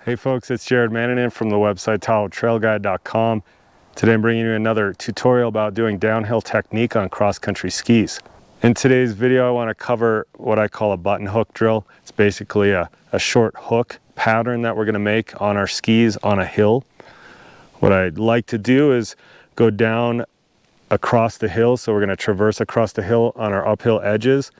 Hey folks, it's Manninen from the website TahoeTrailGuide.com. Today I'm bringing you another tutorial about doing downhill technique on cross-country skis. In today's video I want to cover what I call a button hook drill. It's basically a short hook pattern that we're going to make on our skis on a hill. What I'd like to do is go down across the hill, so we're going to traverse across the hill on our uphill edges.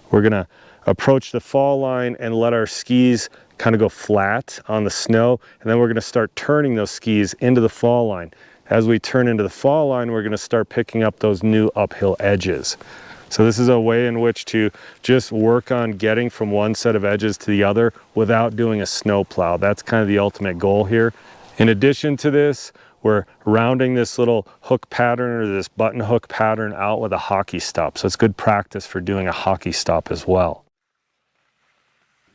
We're going to approach the fall line and let our skis kind of go flat on the snow, and then we're going to start turning those skis into the fall line. As we turn into the fall line, we're going to start picking up those new uphill edges. So this is a way in which to just work on getting from one set of edges to the other without doing a snow plow. That's kind of the ultimate goal here. In addition to this, we're rounding this little hook pattern or this button hook pattern out with a hockey stop. So it's good practice for doing a hockey stop as well.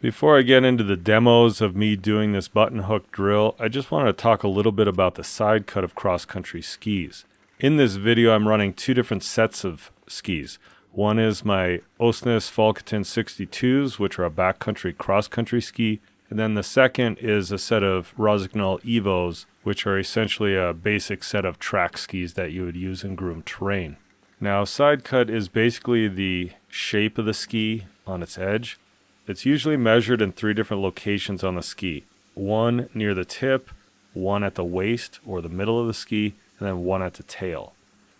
Before I get into the demos of me doing this button hook drill, I just wanted to talk a little bit about the side cut of cross-country skis. In this video, I'm running two different sets of skis. One is my Osnes Falcatin 62s, which are a backcountry cross-country ski. And then the second is a set of Rossignol Evos, which are essentially a basic set of track skis that you would use in groomed terrain. Now, side cut is basically the shape of the ski on its edge. It's usually measured in three different locations on the ski. One near the tip, one at the waist or the middle of the ski, and then one at the tail.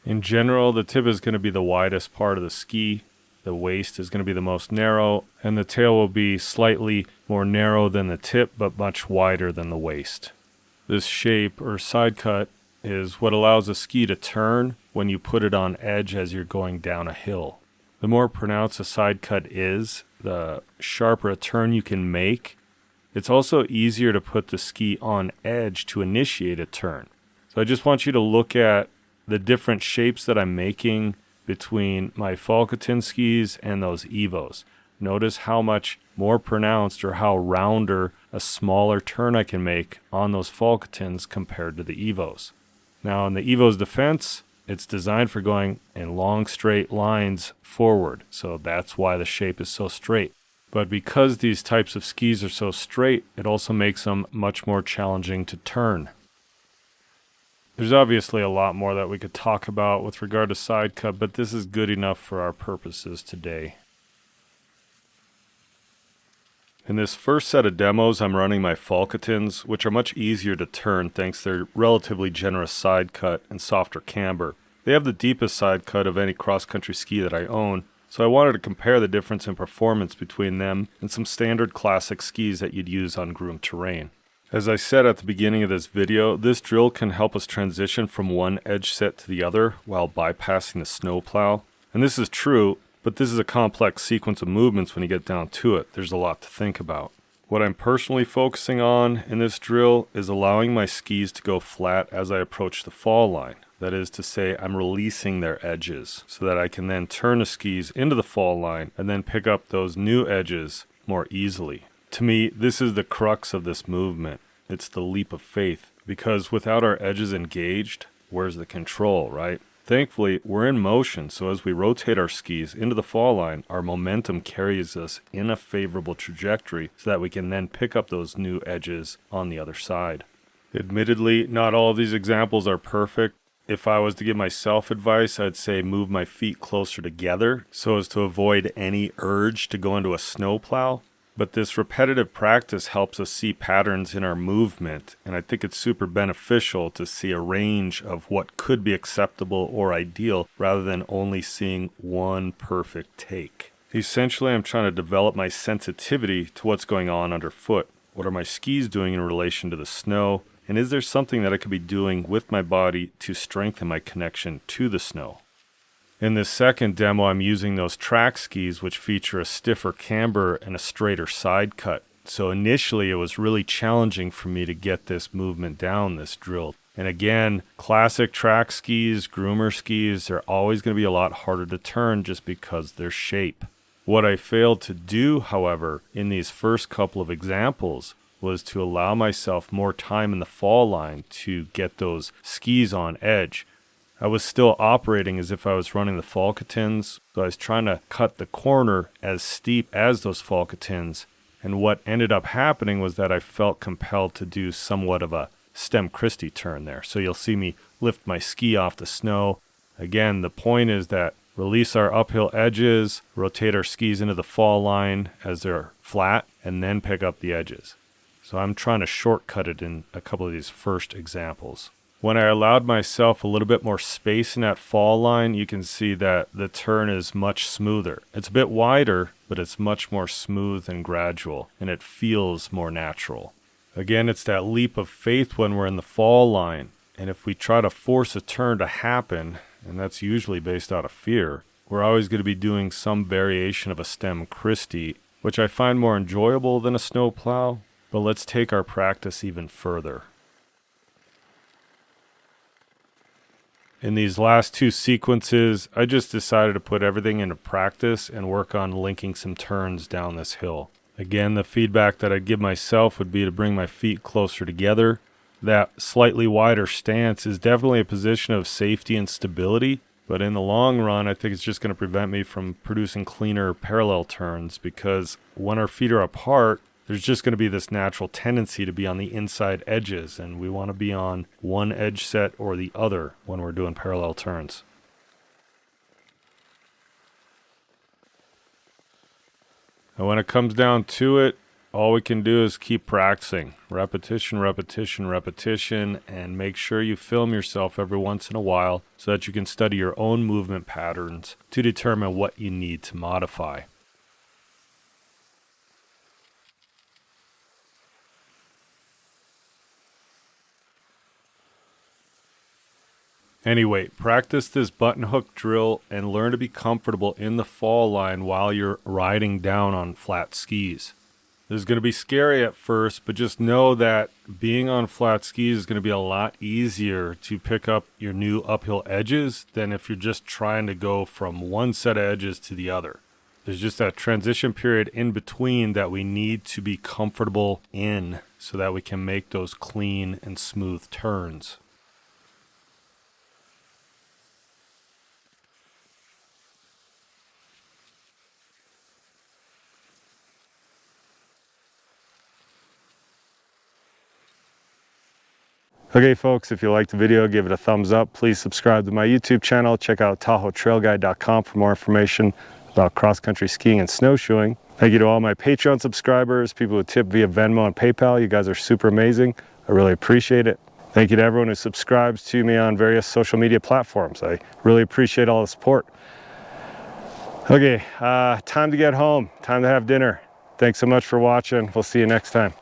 In general, the tip is going to be the widest part of the ski, the waist is going to be the most narrow, and the tail will be slightly more narrow than the tip, but much wider than the waist. This shape, or side cut, is what allows a ski to turn when you put it on edge as you're going down a hill. The more pronounced a side cut is, the sharper a turn you can make. It's also easier to put the ski on edge to initiate a turn. So I just want you to look at the different shapes that I'm making between my Falcatin skis and those Evos. Notice how much more pronounced or how rounder a smaller turn I can make on those Falcatins compared to the Evos. Now in the Evo's defense, it's designed for going in long straight lines forward, so that's why the shape is so straight. But because these types of skis are so straight, it also makes them much more challenging to turn. There's obviously a lot more that we could talk about with regard to side cut, but this is good enough for our purposes today. In this first set of demos, I'm running my Falcatins, which are much easier to turn thanks to their relatively generous side cut and softer camber. They have the deepest side cut of any cross-country ski that I own, so I wanted to compare the difference in performance between them and some standard classic skis that you'd use on groomed terrain. As I said at the beginning of this video, this drill can help us transition from one edge set to the other while bypassing the snowplow. And this is true, but this is a complex sequence of movements when you get down to it. There's a lot to think about. What I'm personally focusing on in this drill is allowing my skis to go flat as I approach the fall line. That is to say, I'm releasing their edges so that I can then turn the skis into the fall line and then pick up those new edges more easily. To me, this is the crux of this movement. It's the leap of faith, because without our edges engaged, where's the control, right? Thankfully, we're in motion, so as we rotate our skis into the fall line, our momentum carries us in a favorable trajectory so that we can then pick up those new edges on the other side. Admittedly, not all of these examples are perfect. If I was to give myself advice, I'd say move my feet closer together so as to avoid any urge to go into a snowplow. But this repetitive practice helps us see patterns in our movement, and I think it's super beneficial to see a range of what could be acceptable or ideal rather than only seeing one perfect take. Essentially, I'm trying to develop my sensitivity to what's going on underfoot. What are my skis doing in relation to the snow? And is there something that I could be doing with my body to strengthen my connection to the snow? In this second demo, I'm using those track skis which feature a stiffer camber and a straighter side cut. So initially it was really challenging for me to get this movement down, this drill. And again, classic track skis, groomer skis, they're always going to be a lot harder to turn just because their shape. What I failed to do, however, in these first couple of examples was to allow myself more time in the fall line to get those skis on edge. I was still operating as if I was running the Falcatins, so I was trying to cut the corner as steep as those Falcatins, And what ended up happening was that I felt compelled to do somewhat of a stem Christie turn there. So you'll see me lift my ski off the snow. Again, the point is that release our uphill edges, rotate our skis into the fall line as they're flat, and then pick up the edges. So I'm trying to shortcut it in a couple of these first examples. When I allowed myself a little bit more space in that fall line, you can see that the turn is much smoother. It's a bit wider, but it's much more smooth and gradual, and it feels more natural. Again, it's that leap of faith when we're in the fall line, and if we try to force a turn to happen, and that's usually based out of fear, we're always going to be doing some variation of a stem Christie, which I find more enjoyable than a snowplow, but let's take our practice even further. In these last two sequences, I just decided to put everything into practice and work on linking some turns down this hill. Again, the feedback that I'd give myself would be to bring my feet closer together. That slightly wider stance is definitely a position of safety and stability, but in the long run, I think it's just going to prevent me from producing cleaner parallel turns, because when our feet are apart, there's just going to be this natural tendency to be on the inside edges, and we want to be on one edge set or the other when we're doing parallel turns. And when it comes down to it, all we can do is keep practicing. Repetition, repetition, repetition, and make sure you film yourself every once in a while so that you can study your own movement patterns to determine what you need to modify. Anyway, practice this button hook drill and learn to be comfortable in the fall line while you're riding down on flat skis. This is going to be scary at first, but just know that being on flat skis is going to be a lot easier to pick up your new uphill edges than if you're just trying to go from one set of edges to the other. There's just that transition period in between that we need to be comfortable in so that we can make those clean and smooth turns. Okay folks, if you liked the video, give it a thumbs up. Please subscribe to my YouTube channel. Check out TahoeTrailGuide.com for more information about cross-country skiing and snowshoeing. Thank you to all my Patreon subscribers, people who tip via Venmo and PayPal. You guys are super amazing. I really appreciate it. Thank you to everyone who subscribes to me on various social media platforms. I really appreciate all the support. Okay, time to get home. Time to have dinner. Thanks so much for watching. We'll see you next time.